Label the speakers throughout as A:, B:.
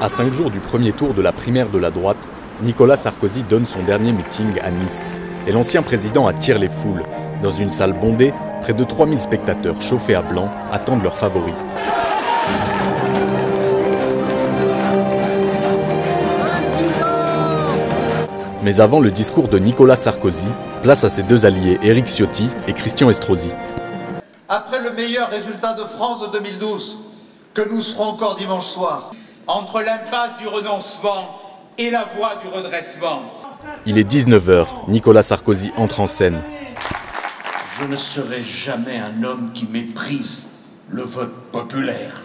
A: À 5 jours du premier tour de la primaire de la droite, Nicolas Sarkozy donne son dernier meeting à Nice. Et l'ancien président attire les foules. Dans une salle bondée, près de 3000 spectateurs chauffés à blanc attendent leurs favoris. Mais avant le discours de Nicolas Sarkozy, place à ses deux alliés Éric Ciotti et Christian Estrosi.
B: Après le meilleur résultat de France de 2012, que nous serons encore dimanche soir,
C: entre l'impasse du renoncement et la voie du redressement.
A: Il est 19h, Nicolas Sarkozy entre en scène.
D: Je ne serai jamais un homme qui méprise le vote populaire,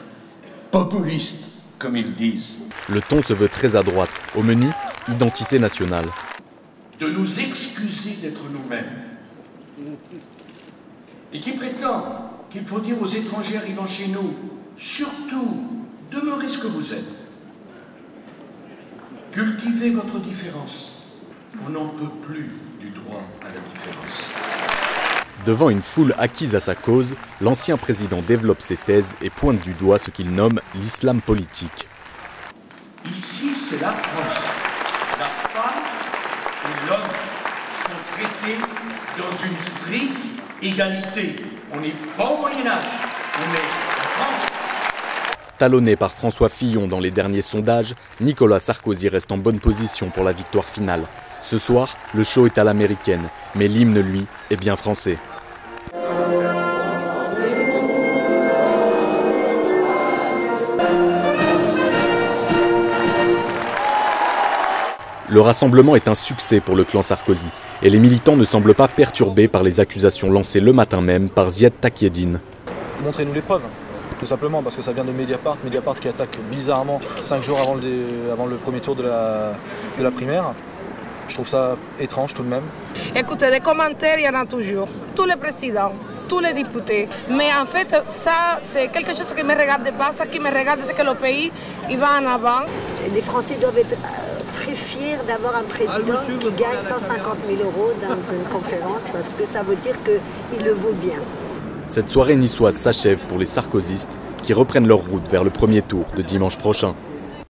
D: populiste, comme ils disent.
A: Le ton se veut très à droite. Au menu, identité nationale.
D: De nous excuser d'être nous-mêmes. Et qui prétend qu'il faut dire aux étrangers arrivant chez nous, surtout, demeurez ce que vous êtes. Cultivez votre différence. On n'en peut plus du droit à la différence.
A: Devant une foule acquise à sa cause, l'ancien président développe ses thèses et pointe du doigt ce qu'il nomme l'islam politique.
D: Ici, c'est la France. La femme et l'homme sont traités dans une stricte égalité. On n'est pas au Moyen-Âge, on est en France.
A: Talonné par François Fillon dans les derniers sondages, Nicolas Sarkozy reste en bonne position pour la victoire finale. Ce soir, le show est à l'américaine, mais l'hymne, lui, est bien français. Le rassemblement est un succès pour le clan Sarkozy et les militants ne semblent pas perturbés par les accusations lancées le matin même par Ziad Takieddine.
E: Montrez-nous les preuves, tout simplement, parce que ça vient de Mediapart qui attaque bizarrement 5 jours avant le premier tour de la primaire. Je trouve ça étrange tout de même.
F: Écoutez, des commentaires, il y en a toujours. Tous les présidents, tous les députés. Mais en fait, ça, c'est quelque chose qui ne me regarde pas. Ce qui me regarde, c'est que le pays, il va en avant.
G: Les Français doivent être très fiers d'avoir un président qui gagne 150 000 € dans une conférence, parce que ça veut dire qu'il le vaut bien.
A: Cette soirée niçoise s'achève pour les sarkozystes qui reprennent leur route vers le premier tour de dimanche prochain.